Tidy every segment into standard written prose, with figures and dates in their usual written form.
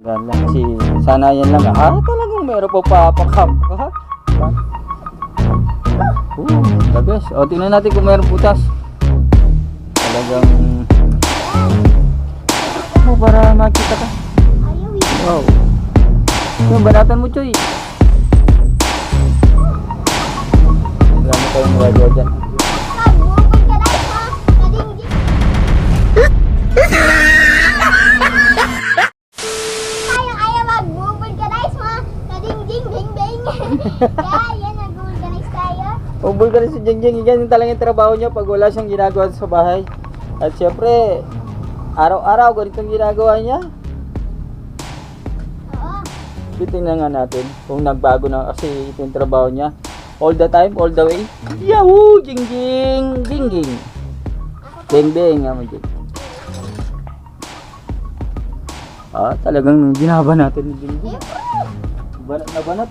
Yan lang kasi sana yan lang talagang meron pa papakap ha. The best. O tingnan natin kung meron butas. Talagang para makita ka. Wow. Yung banatan mo, Choy. Wala mo tayong radyo dyan. Pag-vulcanize si Jengjeng, yan yung talagang trabaho niya pag wala siyang ginagawa sa bahay. At syempre, araw-araw ganitong ginagawa niya. Titingnan nga natin kung nagbago na kasi ito yung trabaho niya. All the time, all the way. Yahoo! Jengjeng! Jengjeng! Beng-beng nga mo, Jeng. Talagang ginaba natin ni Jengjeng. Banat na banat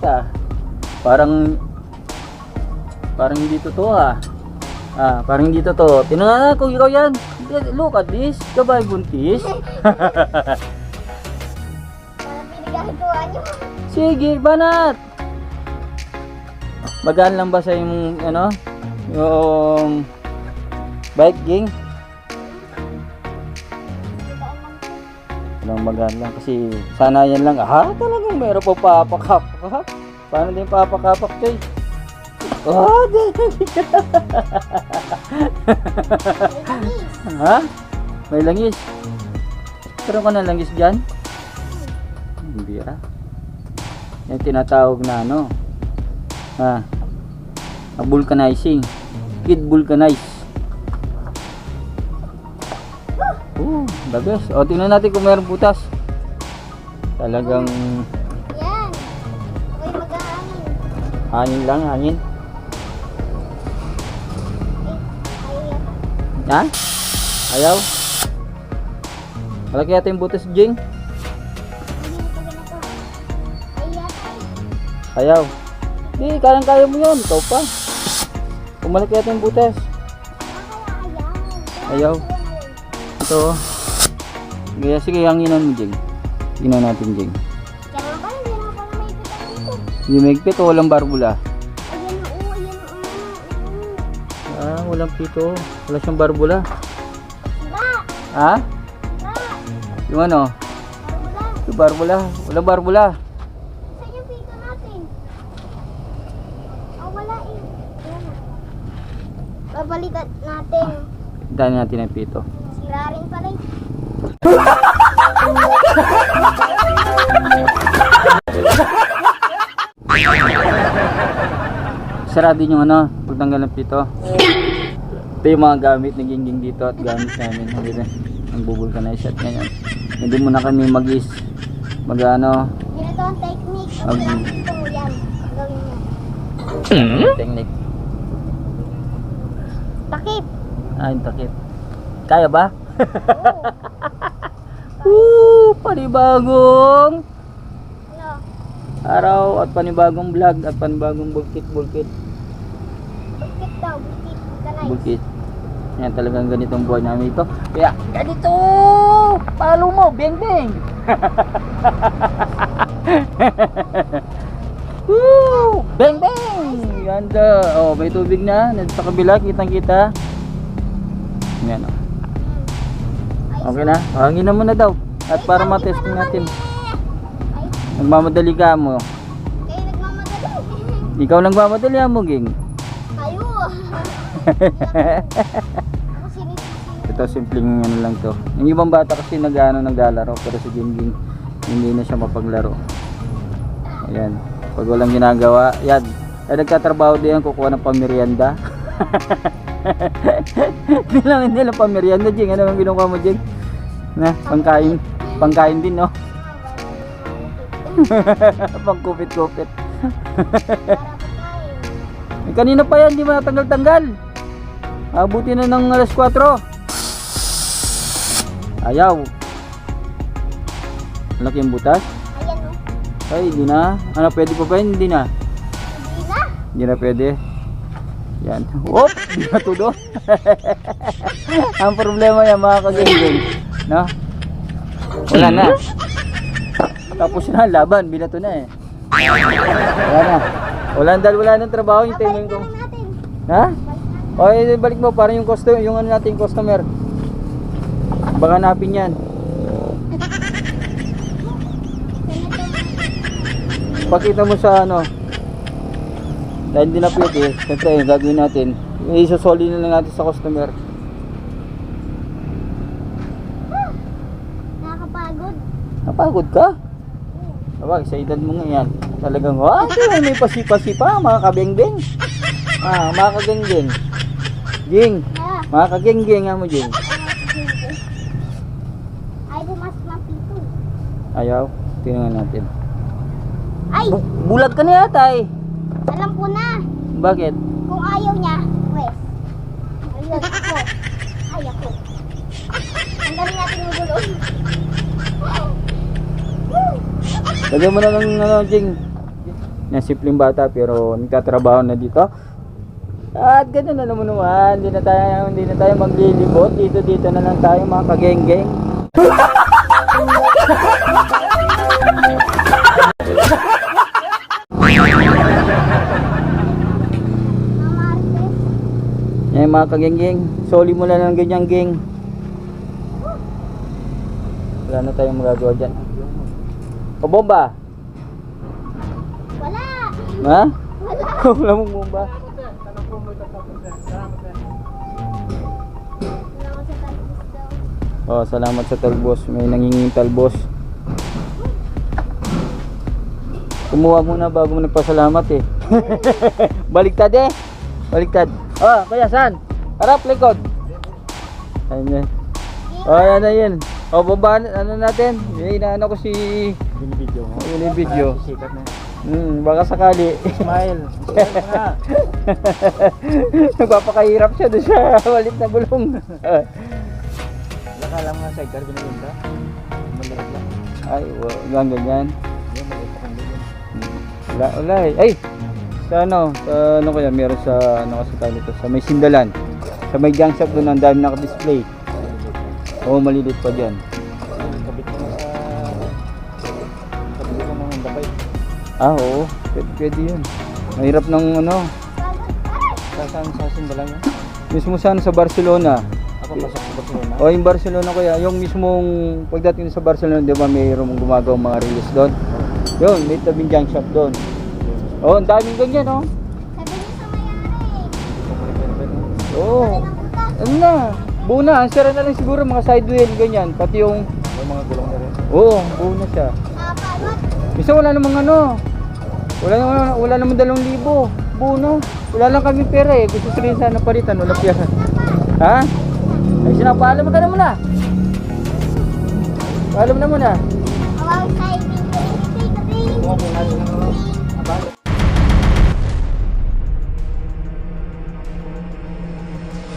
Parang hindi totoo parang hindi totoo. Tingnan kung ikaw yan. Look at this. Kabay buntis. Sige, banat. Magaan lang ba sa yung yung bike, Ging? Walang magaan lang kasi sana yan lang. Talagang meron pa papakap ha. Paano din papakapak, Choy? May langis. Pero ka na langis dyan? Hindi yung tinatawag na vulcanizing. Kid vulcanize. The best. O tingnan natin kung mayroong butas. Talagang yan. Okay, mag-ahangin. Hangin lang, hangin. Ha? Ayaw? Malaki yata yung butas, Jing? Ayaw? Di, kayang-kaya mo yun. Ikaw pa. Kung malaki yata yung butas. Ayaw? Ito. Sige, hanginan mo, Jing. Tingnan natin, Jing. Hindi maigpit o walang barbula? Walang pito. Wala siyang barbula. Ha? Yung ano? Yung barbula. Walang barbula. Saan yung pito natin? Wala babalikan natin. Dahil natin ang pito. Sira rin pala Sarado yung pagtanggal ng pito. Ito yung mga gamit ni Gingging dito at gamit namin. Ang bubulkanize at ngayon. Hindi muna kami ganito ang technique. Ito mo yan. Gawin mo. Technique. Takip. Yung takip. Kaya ba? Panibagong araw at panibagong vlog at panibagong bulkit. Bulkit daw. Bulkit. Yan talagang ganitong buhay namin ito. Kaya ganito. Palo mo. Beng beng. Beng beng. Ganda. May tubig na. Sa kabila. Kitang kita. Yan Okay na. Hangin na muna daw. At para matesting natin. Nagmamadali ka mo. Kayo nagmamadali. Ikaw nagmamadali mo, Ging. Kayo. Ito simpleng lang to. Yung ibang bata kasi naglalaro pero si Gingging hindi na siya mapaglaro. Ayan. Pag walang ginagawa, yan. Ay nagtatrabaho din yan, kukuha ng pamerienda. Hindi lang pamerienda, Jing. Ano ang ginawa mo, Jing? Pangkain din, no? Pangkupit-kupit. Kanina pa yan, di ba natanggal-tanggal? Abuti na ng alas 4. Ayaw. Malaki yung butas? Ayan Ay, hindi na. Pwede pa ba yun? Hindi na. Hindi na pwede. Yan. Di na tudo. Ang problema yan mga kagengeng. No? Wala na. Tapos na ang laban, binato na eh. Wala na. Wala nang trabaho yung timing ko. Balik na lang natin. Ha? O, balik mo para yung customer, yung ano natin customer. Baka hanapin yan. Pakita mo sa ano. Dahil hindi na pwede, siyempre yung gagawin natin. Isusoli na lang natin sa customer. Nakakapagod. Napagod ka? Sabag, sa edad mo nga yan. Talagang, may pasipa-sipa, mga kabeng-beng. Mga kageng-geng. Ging, Ah, mga kageng-geng nga mo, Ging. ay pumasok ng pito. Ayaw, tingnan natin. Ay, Bulag ka na yata eh. alam ko na. Bakit? Kung ayaw niya, wes. Ayun, ako. Ay, ako. Ang galing natin yung gulong. Lagyan mo na ng ano, Jing. Yan, simpleng bata pero nagtatrabaho na dito. At ganun na naman naman. Hindi na tayo maglilibot. Dito na lang tayo mga kageng-geng. Mama Artes. Yan mga kageng-geng. Soli mo lang ng ganyang geng. Wala na tayong magagawa dyan. O bomba? Wala. Ha? Wala mong bomba. Wala ko sa talbos daw. Oh, salamat sa talbos. May nangingin talbos. Kumuha muna bago mo nagpasalamat eh. Baliktad eh. Baliktad. Oh, kaya saan? Harap, likod. Ayun eh. Oh, yan na yun. Oh, bomba, ano natin? Inaano ko si... Binibidyo mo. Yung video. Sikat na. Baka sakali. Smile. Smile na. Nagpapakahirap siya doon sa walit na gulong. Akala mo nga sidecar binibinta. Maliit lang. Ay, ganyan ganyan. Yung maliit pa kang bilhin. Wala eh. Ay! Sa ano kaya, meron sa, ano kasi tayo nito, sa may Sindalan. Sa may junk shop doon, ang dami naka-display. Oo, malilit pa dyan. Kabit mo na sa... Kabit mo ng dabay. Oo, pwede yun. Mahirap ng ano, Saan sa Sindalan yun? mismo sa Barcelona. Ako pasok sa Barcelona. O yung Barcelona kaya, yung mismong pagdating sa Barcelona, di ba mayroong gumagawa mga release doon? Yun, may tabing junk shop doon. Oh, ang daming ganyan, oh. Sabi niyo sa mayari. Oo. Ano na? Buo na. Ang sira na lang siguro mga side wheel, ganyan. Pati yung... May mga gulong na rin. Oo, buo na siya. Nakapagod. Isa wala namang ano. Wala namang 2,000. Buo na. Wala lang kami pera eh. Gusto rin sana palitan. Wala pera. Ha? Ay, sinapaalam ka na muna. Paalam na muna. Awang sa ibig. Kung ako natin ng